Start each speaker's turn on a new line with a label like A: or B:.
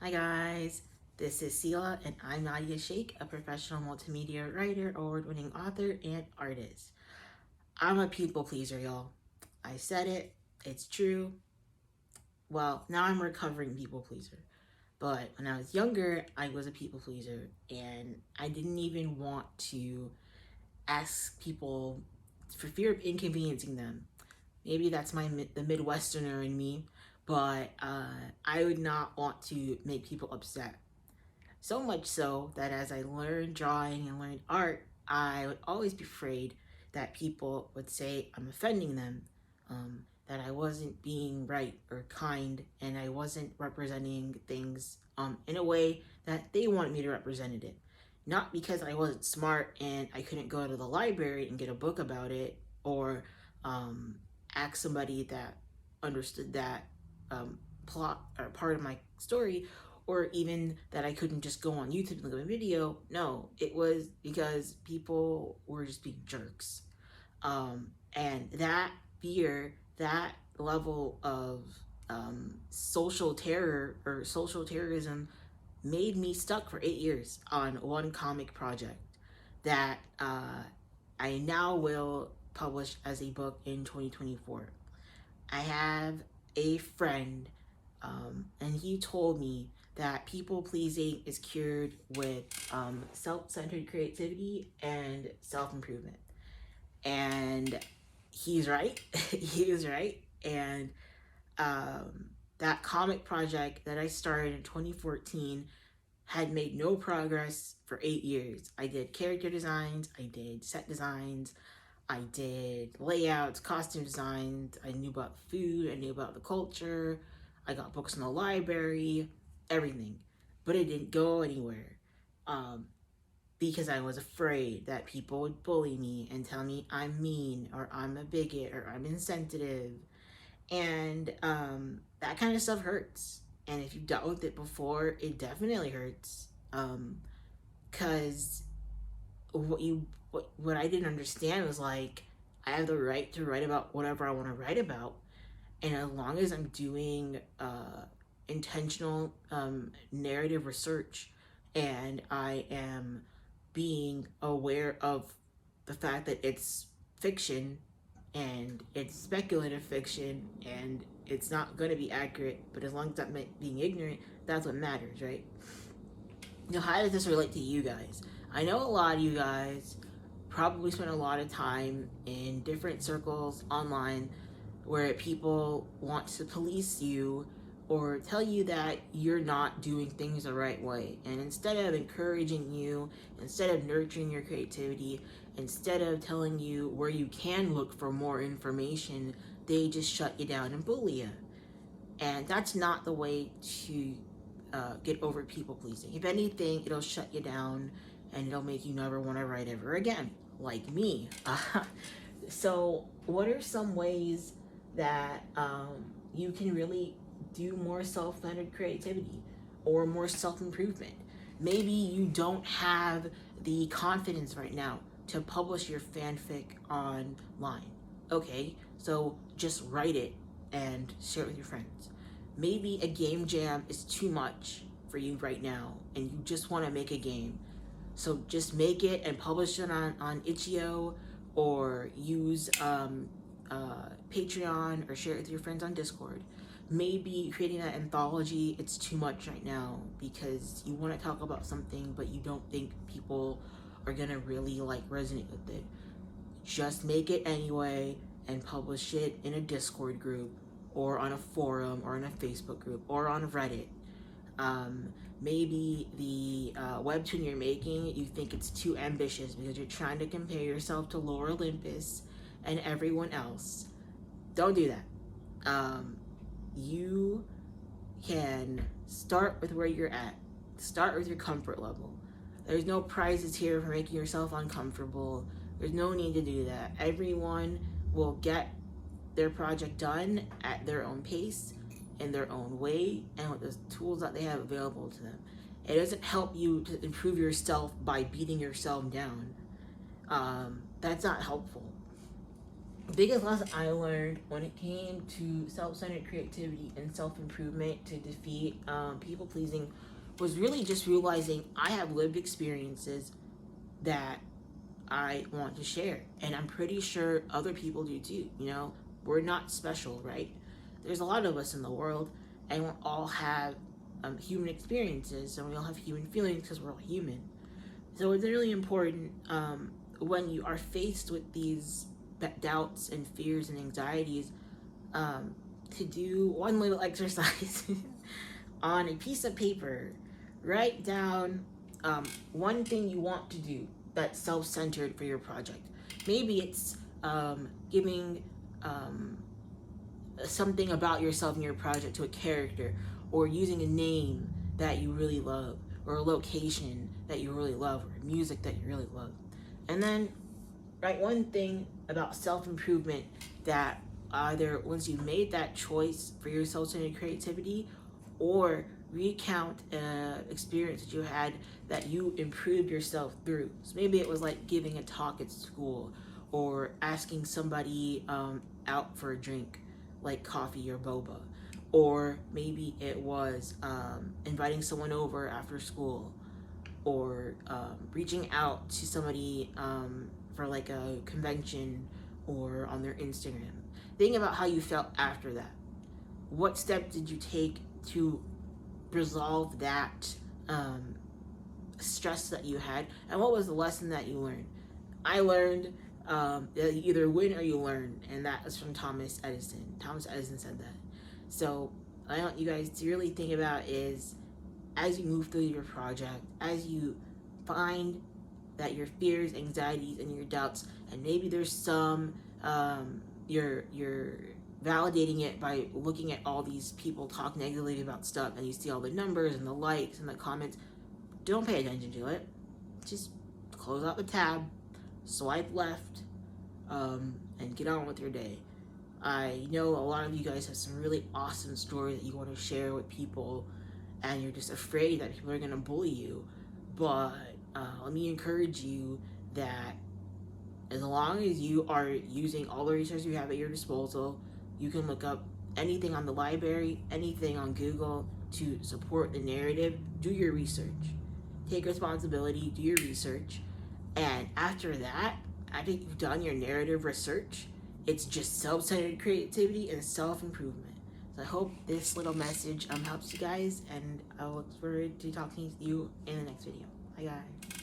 A: Hi guys, this is Sela and I'm Nadia Sheikh, a professional multimedia writer, award-winning author, and artist. I'm a people pleaser, y'all. I said it, it's true. Well, now I'm a recovering people pleaser. But when I was younger, I was a people pleaser and I didn't even want to ask people for fear of inconveniencing them. Maybe that's the Midwesterner in me, but I would not want to make people upset. So much so that as I learned drawing and learned art, I would always be afraid that people would say I'm offending them, that I wasn't being right or kind, and I wasn't representing things in a way that they wanted me to represent it. Not because I wasn't smart and I couldn't go to the library and get a book about it, or um, ask somebody that understood that plot or part of my story, or even that I couldn't just go on YouTube and look at a video. No, it was because people were just being jerks. And that fear, that level of social terror or social terrorism made me stuck for 8 years on one comic project that I now will publish as a book in 2024. I have a friend, and he told me that people pleasing is cured with self centered creativity and self improvement. And he's right. He is right. And that comic project that I started in 2014 had made no progress for 8 years. I did character designs, I did set designs, I did layouts, costume designs. I knew about food. I knew about the culture. I got books in the library, everything. But it didn't go anywhere um, because I was afraid that people would bully me and tell me I'm mean or I'm a bigot or I'm insensitive. And that kind of stuff hurts. And if you've dealt with it before, it definitely hurts. Because what I didn't understand was like I have the right to write about whatever I want to write about, and as long as I'm doing intentional narrative research and I am being aware of the fact that it's fiction and it's speculative fiction and it's not going to be accurate, but as long as I'm being ignorant, that's what matters, right? Now, how does this relate to you guys? I know a lot of you guys probably spend a lot of time in different circles online where people want to police you or tell you that you're not doing things the right way. And instead of encouraging you, instead of nurturing your creativity, instead of telling you where you can look for more information, they just shut you down and bully you. And that's not the way to get over people pleasing. If anything, it'll shut you down and it'll make you never want to write ever again, like me. So, what are some ways that you can really do more self centered creativity or more self improvement? Maybe you don't have the confidence right now to publish your fanfic online. Okay, so just write it and share it with your friends. Maybe a game jam is too much for you right now and you just want to make a game. So just make it and publish it on itch.io or use Patreon or share it with your friends on Discord. Maybe creating that anthology, it's too much right now because you want to talk about something but you don't think people are going to really like resonate with it. Just make it anyway and publish it in a Discord group or on a forum or in a Facebook group or on Reddit. Maybe the webtoon you're making, you think it's too ambitious because you're trying to compare yourself to Lower Olympus and everyone else. Don't do that. You can start with where you're at. Start with your comfort level. There's no prizes here for making yourself uncomfortable. There's no need to do that. Everyone will get their project done at their own pace, in their own way, and with the tools that they have available to them. It doesn't help you to improve yourself by beating yourself down. That's not helpful. biggest lesson I learned when it came to self-centered creativity and self-improvement to defeat people pleasing was really just realizing I have lived experiences that I want to share, and I'm pretty sure other people do too. You know, we're not special, right? There's a lot of us in the world, and we all have human experiences, and we all have human feelings because we're all human. So it's really important when you are faced with these doubts and fears and anxieties um, to do one little exercise on a piece of paper. Write down one thing you want to do that's self-centered for your project. Maybe it's giving something about yourself in your project to a character, or using a name that you really love, or a location that you really love, or music that you really love. And then write one thing about self-improvement that either once you made that choice for your self-centered creativity, or recount an experience that you had that you improved yourself through. So maybe it was like giving a talk at school, or asking somebody out for a drink like coffee or boba, or maybe it was inviting someone over after school, or reaching out to somebody for like a convention or on their Instagram. Think about how you felt after that. What step did you take to resolve that stress that you had, and what was the lesson that you learned? I learned that you either win or you learn, and that was from Thomas Edison. Thomas Edison said that. So I want you guys to really think about is, as you move through your project, as you find that your fears, anxieties, and your doubts, and maybe there's some you're validating it by looking at all these people talk negatively about stuff, and you see all the numbers and the likes and the comments. Don't pay attention to it. Just close out the tab, swipe left, and get on with your day. I know a lot of you guys have some really awesome stories that you want to share with people, and you're just afraid that people are going to bully you. But let me encourage you that as long as you are using all the resources you have at your disposal, you can look up anything on the library, anything on Google to support the narrative. Do your research. Take responsibility, do your research. And after that, after you've done your narrative research, it's just self-centered creativity and self-improvement. So I hope this little message helps you guys, and I look forward to talking to you in the next video. Bye guys.